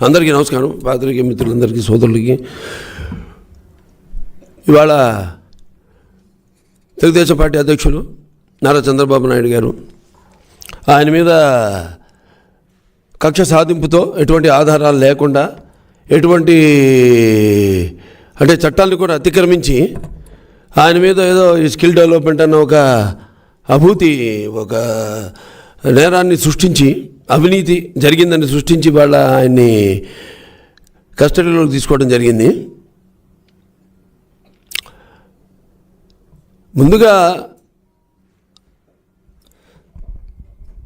అందరికీ నమస్కారం. పాత్రికేయ మిత్రులందరికీ, సోదరులకి. ఇవాళ తెలుగుదేశం పార్టీ అధ్యక్షులు నారా చంద్రబాబు నాయుడు గారు ఆయన మీద కక్ష సాధింపుతో ఎటువంటి ఆధారాలు లేకుండా, ఎటువంటి చట్టాలను కూడా అతిక్రమించి ఆయన మీద ఏదో ఈ స్కిల్ డెవలప్మెంట్ అన్న ఒక అభూతి, ఒక నేరాన్ని సృష్టించి, అవినీతి జరిగిందని సృష్టించి వాళ్ళ ఆయన్ని కస్టడీలోకి తీసుకోవడం జరిగింది. ముందుగా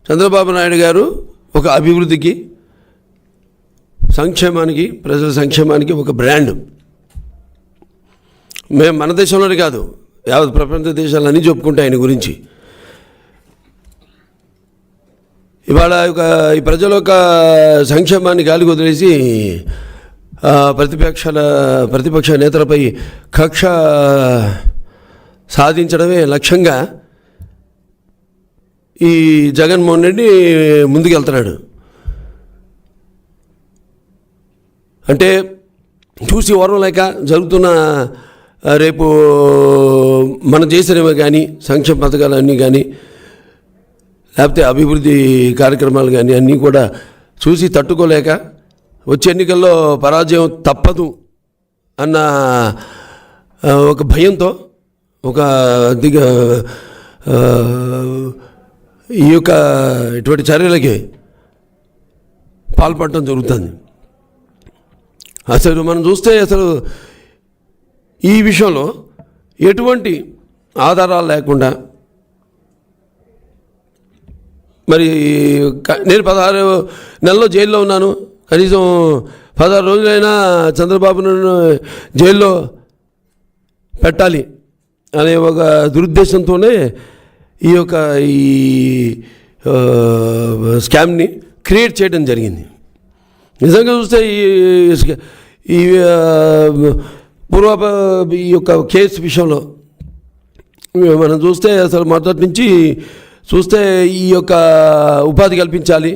చంద్రబాబు నాయుడు గారు ఒక అభివృద్ధికి, సంక్షేమానికి, ప్రజల సంక్షేమానికి ఒక బ్రాండ్. మేము మన దేశంలోనే కాదు, యావత్ ప్రపంచ దేశాలన్నీ చెప్పుకుంటే ఆయన గురించి. ఇవాళ ఈ ప్రజల యొక్క సంక్షేమాన్ని గాలికి వదిలేసి ప్రతిపక్ష నేతలపై కక్ష సాధించడమే లక్ష్యంగా ఈ జగన్మోహన్ రెడ్డి ముందుకెళ్తున్నాడు. అంటే చూసి ఓర్వలేక జరుగుతున్న, రేపు మనం చేసినవి కానీ, సంక్షేమ పథకాలన్నీ కానీ, లేకపోతే అభివృద్ధి కార్యక్రమాలు కానీ అన్నీ కూడా చూసి తట్టుకోలేక వచ్చే ఎన్నికల్లో పరాజయం తప్పదు అన్న ఒక భయంతో ఈ యొక్క ఇటువంటి చర్యలకి పాల్పడటం జరుగుతుంది. అసలు మనం చూస్తే ఈ విషయంలో ఎటువంటి ఆధారాలు లేకుండా, మరి నేను 16 నెలల్లో జైల్లో ఉన్నాను, కనీసం 16 రోజులైనా చంద్రబాబును జైల్లో పెట్టాలి అనే ఒక దురుద్దేశంతోనే ఈ స్కామ్ని క్రియేట్ చేయడం జరిగింది. నిజంగా చూస్తే ఈ ఈ యొక్క కేసు విషయంలో మనం చూస్తే అసలు మొదటి నుంచి చూస్తే ఈ యొక్క ఉపాధి కల్పించాలి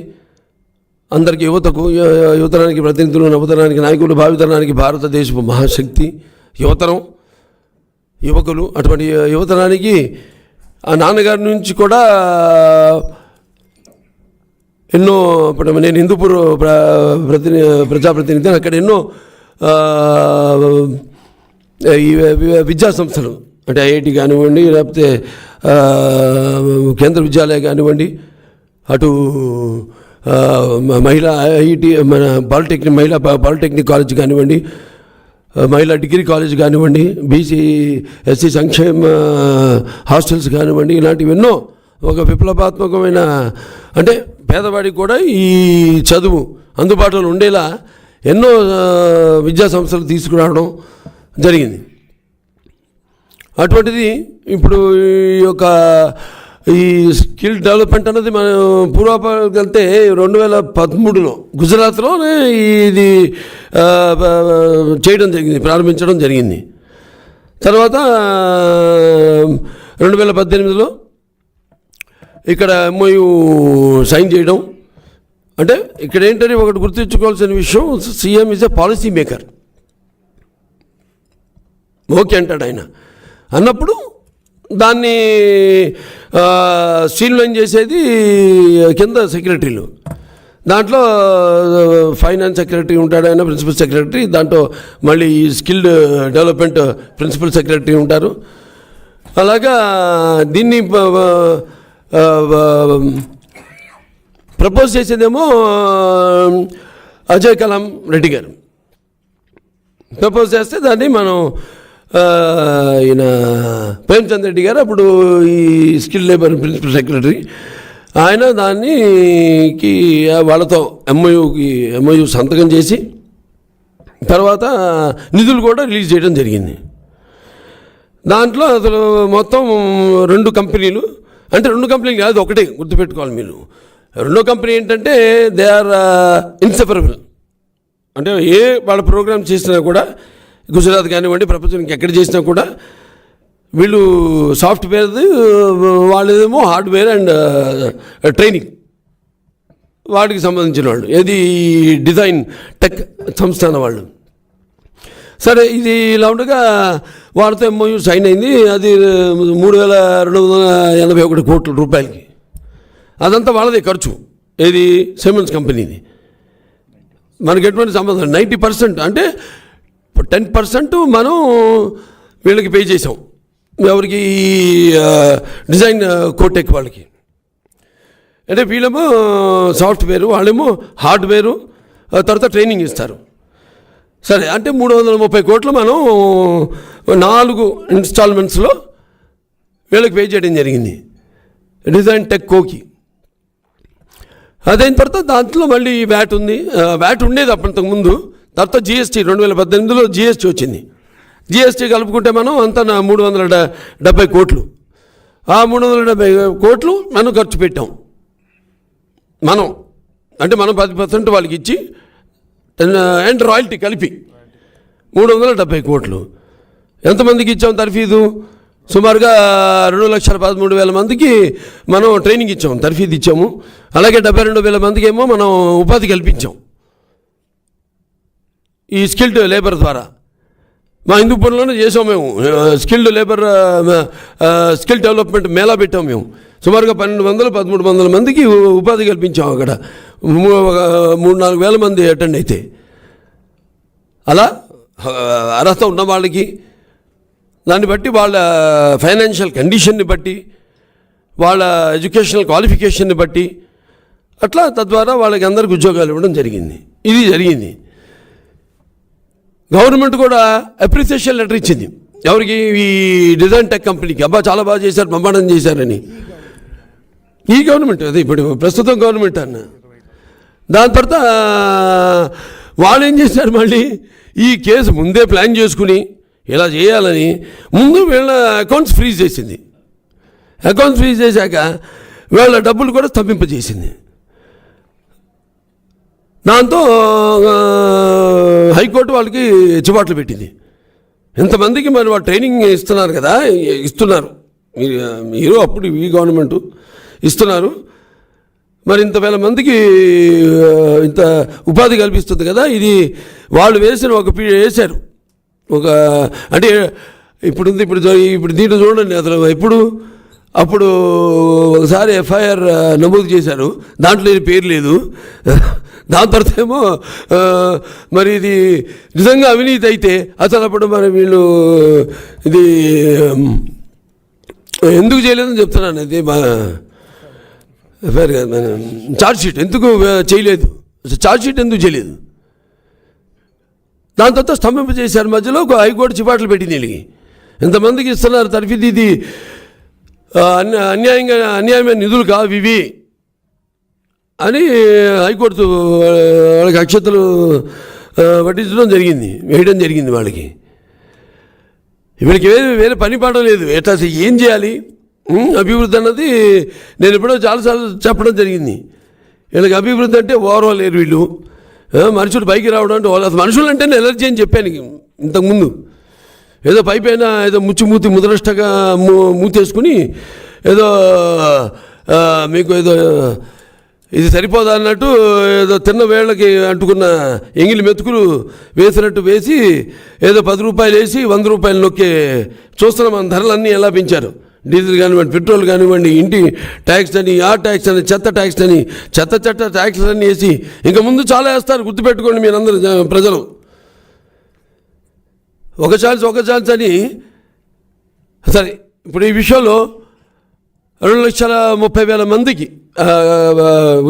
అందరికీ, యువతరానికి ప్రతినిధులు, నవతరానికి నాయకులు, భావితరానికి భారతదేశపు మహాశక్తి యువకులు. అటువంటి యువతరానికి ఆ నాన్నగారి నుంచి కూడా ఎన్నో, నేను హిందూపూర్ ప్రజాప్రతినిధి, అక్కడ ఎన్నో విద్యా సంస్థలు, అంటే ఐఐటి కానివ్వండి, లేకపోతే కేంద్ర విద్యాలయం కానివ్వండి, అటు మహిళా ఐఐటి, మన మహిళా పాలిటెక్నిక్ కాలేజ్ కానివ్వండి, మహిళా డిగ్రీ కాలేజ్ కానివ్వండి, బీసీ ఎస్సీ సంక్షేమ హాస్టల్స్ కానివ్వండి, ఇలాంటివి ఎన్నో ఒక విప్లవాత్మకమైన, అంటే పేదవాడికి కూడా ఈ చదువు అందుబాటులో ఉండేలా ఎన్నో విద్యా సంస్థలు తీసుకురావడం జరిగింది. అటువంటిది ఇప్పుడు ఈ స్కిల్ డెవలప్మెంట్ అన్నది మనం పూర్వపరాలకు వెళ్తే 2013లో గుజరాత్లోనే ఇది ప్రారంభించడం జరిగింది. తర్వాత 2018లో ఇక్కడ MOU సైన్ చేయడం. అంటే ఇక్కడ ఏంటంటే ఒకటి గుర్తుంచుకోవాల్సిన విషయం, CM is a policy maker. Okay అంటాడు ఆయన అన్నప్పుడు దాన్ని స్ట్రీమ్లైన్ చేసేది కింద సెక్రటరీలు. దాంట్లో ఫైనాన్స్ సెక్రటరీ ఉంటాడు ఆయన, ప్రిన్సిపల్ సెక్రటరీ. దాంట్లో మళ్ళీ ఈ స్కిల్ డెవలప్మెంట్ ప్రిన్సిపల్ సెక్రటరీ ఉంటారు. అలాగా దీన్ని ప్రపోజ్ చేసేదేమో అజయ్ కలాం రెడ్డి గారు ప్రపోజ్ చేస్తే దాన్ని మనం ఈయన ప్రేమ్చంద్ రెడ్డి గారు, అప్పుడు ఈ స్కిల్ లేబర్ ప్రిన్సిపల్ సెక్రటరీ, ఆయన దానికి వాళ్ళతో MOU సంతకం చేసి తర్వాత నిధులు కూడా రిలీజ్ చేయడం జరిగింది. దాంట్లో అసలు మొత్తం 2 కంపెనీలు, అంటే 2 కంపెనీలు కాదు, ఒకటే గుర్తుపెట్టుకోవాలి మీరు. రెండో కంపెనీ ఏంటంటే దే ఆర్ ఇన్సెపరబుల్. అంటే వాళ్ళ ప్రోగ్రామ్ చేసినా కూడా, గుజరాత్ కానివ్వండి, ప్రపంచానికి ఎక్కడ చేసినా కూడా వీళ్ళు సాఫ్ట్వేర్, వాళ్ళేమో హార్డ్వేర్ అండ్ ట్రైనింగ్ వాటికి సంబంధించిన వాళ్ళు, ఏది డిజైన్ టెక్ సంస్థాన వాళ్ళు. సరే, ఇది ఇలా ఉండగా వాళ్ళతో ఎంఓయూ సైన్ అయింది. అది 3,281 కోట్ల రూపాయలకి. అదంతా వాళ్ళదే ఖర్చు, ఏది సిమెంట్స్ కంపెనీది. మనకి ఎటువంటి సంబంధం 90%, అంటే 10% మనం వీళ్ళకి పే చేసాం. ఎవరికి? డిజైన్ కోటెక్ వాళ్ళకి. అంటే వీళ్ళేమో సాఫ్ట్వేరు, వాళ్ళేమో హార్డ్వేరు, తర్వాత ట్రైనింగ్ ఇస్తారు. సరే, అంటే 330 కోట్లు మనం 4 ఇన్స్టాల్మెంట్స్లో వీళ్ళకి పే చేయడం జరిగింది, డిజైన్ టెక్ కోకి. అదైన తర్వాత దాంట్లో మళ్ళీ వ్యాట్ ఉంది. వ్యాట్ ఉండేది అప్పటికి. తర్వాత జిఎస్టీ 2018లో జిఎస్టీ వచ్చింది. జిఎస్టీ కలుపుకుంటే మనం అంతా 370 కోట్లు. ఆ 370 కోట్లు మనం ఖర్చు పెట్టాం. మనం 10% వాళ్ళకి ఇచ్చి అండ్ రాయల్టీ కలిపి 370 కోట్లు. ఎంతమందికి ఇచ్చాం తర్ఫీదు? సుమారుగా 2,13,000 మందికి మనం ట్రైనింగ్ ఇచ్చాము, తర్ఫీదు ఇచ్చాము. అలాగే 72,000 మందికి ఏమో మనం ఉపాధి కల్పించాం ఈ స్కిల్డ్ లేబర్ ద్వారా. మా హిందూపురంలోనే చేసాం మేము skilled labour skill development Mela పెట్టాం మేము. సుమారుగా 1,200-1,300 మందికి ఉపాధి కల్పించాం. అక్కడ 3,000-4,000 మంది అటెండ్ అయితే. అలా అర్హత ఉన్న వాళ్ళకి, దాన్ని బట్టి వాళ్ళ ఫైనాన్షియల్ కండిషన్ని బట్టి, వాళ్ళ ఎడ్యుకేషనల్ క్వాలిఫికేషన్ని బట్టి, అట్లా తద్వారా వాళ్ళకి అందరికి ఉద్యోగాలు ఇవ్వడం జరిగింది. ఇది జరిగింది. గవర్నమెంట్ కూడా అప్రిసియేషన్ లెటర్ ఇచ్చింది. ఎవరికి? ఈ డిజైన్ టెక్ కంపెనీకి. అబ్బా చాలా బాగా చేశారు, బ్రహ్మాండం చేశారని. ఈ గవర్నమెంట్, అదే ఇప్పుడు ప్రస్తుతం గవర్నమెంట్ అన్న. దాని తర్వాత వాళ్ళు ఏం చేశారు, మళ్ళీ ఈ కేసు ముందే ప్లాన్ చేసుకుని ఇలా చేయాలని ముందు వీళ్ళ అకౌంట్స్ ఫ్రీజ్ చేసింది. అకౌంట్స్ ఫ్రీజ్ చేశాక వీళ్ళ డబ్బులు కూడా స్తంభింపజేసింది. దాంతో హైకోర్టు వాళ్ళకి చివాట్లు పెట్టింది. ఇంతమందికి మరి వాళ్ళు ట్రైనింగ్ ఇస్తున్నారు కదా, ఇస్తున్నారు మీరు, అప్పుడు ఈ గవర్నమెంట్ ఇస్తున్నారు, మరి ఇంత వేల మందికి ఇంత ఉపాధి కల్పిస్తుంది కదా, ఇది వాళ్ళు వేసిన వేశారు ఒక, అంటే ఇప్పుడు దీంట్లో చూడండి. అసలు అప్పుడు ఒకసారి ఎఫ్ఐఆర్ నమోదు చేశారు, దాంట్లో పేరు లేదు. దాని తర్వాత ఏమో మరి ఇది నిజంగా అవినీతి అయితే అసలు అప్పుడు మరి వీళ్ళు ఇది ఎందుకు చేయలేదని చెప్తున్నాను. ఇది ఎఫ్ఐఆర్ కాదు, ఛార్జ్షీట్ ఎందుకు చేయలేదు, ఛార్జ్షీట్ ఎందుకు చేయలేదు. దాని తర్వాత స్తంభింప చేశారు. మధ్యలో ఒక హైకోర్టు చిపాట్లు పెట్టింది వీళ్ళకి. ఇంతమందికి ఇస్తున్నారు తర్ఫీదు, ఇది అన్యాయమైన నిధులు కావు ఇవి అని హైకోర్టు వాళ్ళకి అక్షతలు పట్టించడం జరిగింది, వేయడం జరిగింది వాళ్ళకి. వీళ్ళకి వేరే పని పాడడం లేదు. ఎట్లా ఏం చేయాలి అభివృద్ధి అన్నది నేను ఎప్పుడో చాలాసార్లు చెప్పడం జరిగింది. వీళ్ళకి అభివృద్ధి అంటే ఓవరాల్ లేరు వీళ్ళు. మనుషులు పైకి రావడం అంటే అసలు మనుషులు అంటేనే ఎలర్జీ అని చెప్పాను ఇంతకుముందు. ఏదో పైపైన ఏదో ముదరష్టగా మూతేసుకుని ఏదో మీకు ఏదో ఇది సరిపోదా అన్నట్టు ఏదో తిన్న వేళ్ళకి అంటుకున్న ఎంగిలి మెతుకులు వేసినట్టు వేసి ఏదో 10 రూపాయలు వేసి 100 రూపాయలు నొక్కే చూస్తున్నాం. మన ధరలన్నీ ఎలా పెంచారు. డీజిల్ కానివ్వండి, పెట్రోల్ కానివ్వండి, ఇంటి ట్యాక్స్ అని, ఆ ట్యాక్స్ అని, చెత్త ట్యాక్స్ అని, చెత్త ట్యాక్స్ అన్నీ వేసి ఇంకా ముందు చాలా వేస్తారు. గుర్తుపెట్టుకోండి మీరందరూ ప్రజలు. ఒక ఛాన్స్ అని. సరే, ఇప్పుడు ఈ విషయంలో 2,30,000 మందికి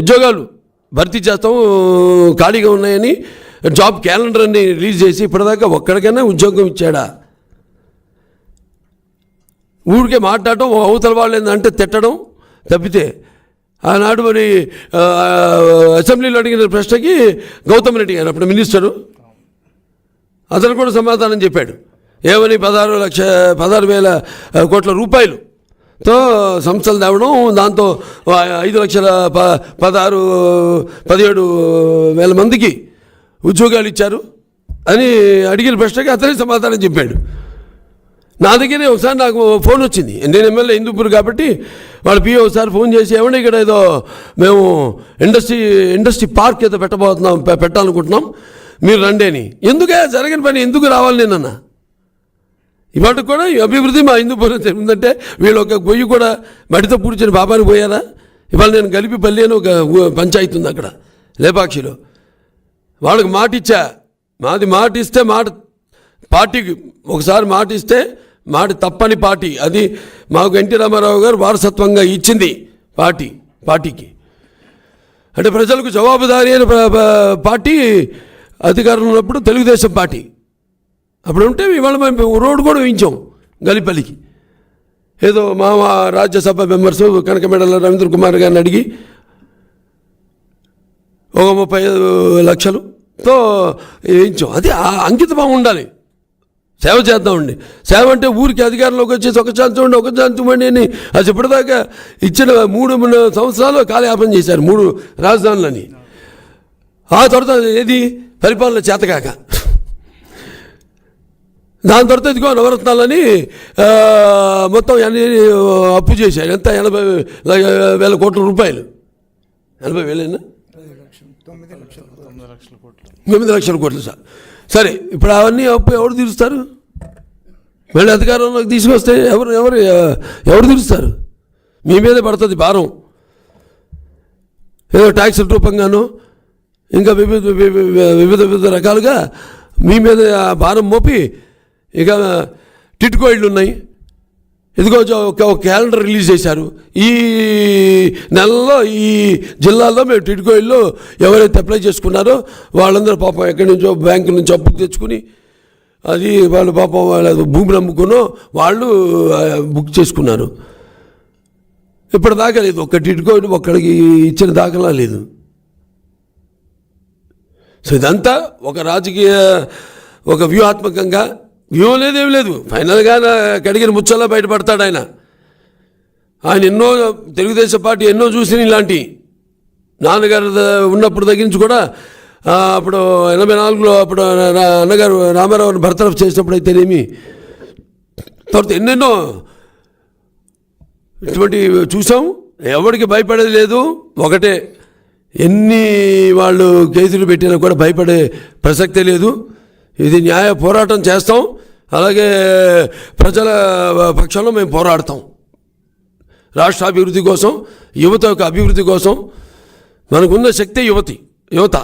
ఉద్యోగాలు భర్తీ చేస్తాం, ఖాళీగా ఉన్నాయని జాబ్ క్యాలెండర్ అన్ని రిలీజ్ చేసి ఇప్పటిదాకా ఒక్కడికైనా ఉద్యోగం ఇచ్చాడా? ఊరికే మాట్లాడటం, అవతల వాళ్ళు ఏంటంటే తిట్టడం తప్పితే. ఆనాడు మరి అసెంబ్లీలో అడిగిన ప్రశ్నకి గౌతమ్ రెడ్డి గారు అప్పుడు మినిస్టరు, అతను కూడా సమాధానం చెప్పాడు. ఏమని 16,000 కోట్ల రూపాయలుతో సంస్థలు తేవడం, దాంతో 5,16,17,000 మందికి ఉద్యోగాలు ఇచ్చారు అని అడిగిన ప్రశ్నకి అతనే సమాధానం చెప్పాడు. నా దగ్గరే ఒకసారి నాకు ఫోన్ వచ్చింది, నేను ఎమ్మెల్యే హిందూపూర్ కాబట్టి వాళ్ళ పిఏ ఒకసారి ఫోన్ చేసి ఏమన్నా ఇక్కడ ఏదో మేము ఇండస్ట్రీ పార్క్ ఏదో పెట్టాలనుకుంటున్నాం, మీరు రండి అని. ఎందుకే జరిగిన పని ఎందుకు రావాలి నేనన్నా? ఇవాటికి కూడా ఈ అభివృద్ధి మా హిందూపూర్ జరిగిందంటే వీళ్ళు ఒక గొయ్యి కూడా మడితో పూడ్చిన బాబాని పోయారా? ఇవాళ నేను గలిపిపల్లి అని ఒక పంచాయతీ ఉంది అక్కడ లేపాక్షిలో. వాళ్ళకి మాట ఇచ్చా, మాట ఇస్తే పార్టీకి ఒకసారి మాట ఇస్తే మాట తప్పని పార్టీ అది మాకు ఎన్టీ రామారావు గారు వారసత్వంగా ఇచ్చింది పార్టీకి. అంటే ప్రజలకు జవాబుదారీ అయిన పార్టీ అధికారంలో ఉన్నప్పుడు తెలుగుదేశం పార్టీ. అప్పుడు ఉంటే ఇవాళ మేము రోడ్డు కూడా వేయించాం గలిపల్లికి. ఏదో మా రాజ్యసభ మెంబర్స్ కనకమేడల రవీంద్ర కుమార్ గారిని అడిగి ఒక 35 లక్షలతో వేయించాం. అది అంకితభావం ఉండాలి, సేవ చేద్దామండి. సేవ అంటే ఊరికి అధికారంలోకి వచ్చేసి ఒక ఛాన్స్ ఇవ్వండి అని అది ఇప్పటిదాకా ఇచ్చిన 3 సంవత్సరాలు కాలయాపన చేశారు 3 రాజధానులని. ఆ తర్వాత ఏది పరిపాలన చేతకాక దాని తర్వాత ఇదిగో నవరత్నాలని మొత్తం అప్పు చేశారు. ఎంత 80,000 కోట్ల రూపాయలు, 80,000 9 లక్షల కోట్లు సార్. సరే, ఇప్పుడు అవన్నీ అప్పు ఎవరు తీరుస్తారు? మళ్ళీ అధికారంలోకి తీసుకొస్తే ఎవరు తీరుస్తారు? మీ మీదే పడుతుంది భారం. ఏదో ట్యాక్సుల రూపంగానూ ఇంకా వివిధ రకాలుగా మీ మీద భారం మోపి ఇక టిట్కో ఇళ్ళు ఉన్నాయి. ఇదిగో ఒక క్యాలెండర్ రిలీజ్ చేశారు. ఈ నెలలో ఈ జిల్లాల్లో మేము టిట్కో ఇళ్ళు ఎవరైతే అప్లై చేసుకున్నారో వాళ్ళందరూ పాపం ఎక్కడి నుంచో బ్యాంకు నుంచి అప్పు తెచ్చుకుని అది వాళ్ళు పాపం వాళ్ళ భూమిని అమ్ముకునో వాళ్ళు బుక్ చేసుకున్నారు. ఇప్పటిదాకా లేదు, ఒక్క టిట్కో ఇల్లు ఒక్కడికి ఇచ్చిన దాఖలా లేదు. సో ఇదంతా ఒక రాజకీయ ఒక వ్యూహాత్మకంగా వ్యూహం లేదేమి లేదు. ఫైనల్గా కడిగిన ముచ్చల్లా బయటపడతాడు ఆయన ఎన్నో తెలుగుదేశం పార్టీ ఎన్నో చూసిన ఇలాంటి నాన్నగారు ఉన్నప్పుడు దగ్గర నుంచి కూడా అప్పుడు 84లో అప్పుడు అన్నగారు రామారావుని బర్తరఫ్ చేసినప్పుడు అయితేనేమి తర్వాత ఎన్నెన్నో ఇటువంటి చూసాం. ఎవరికి భయపడేది లేదు. ఒకటే, ఎన్ని వాళ్ళు కేసులు పెట్టినా కూడా భయపడే ప్రసక్తే లేదు. ఇది న్యాయ పోరాటం చేస్తాం, అలాగే ప్రజల పక్షంలో మేము పోరాడతాం. రాష్ట్ర అభివృద్ధి కోసం, యువత యొక్క అభివృద్ధి కోసం మనకున్న శక్తి యువత.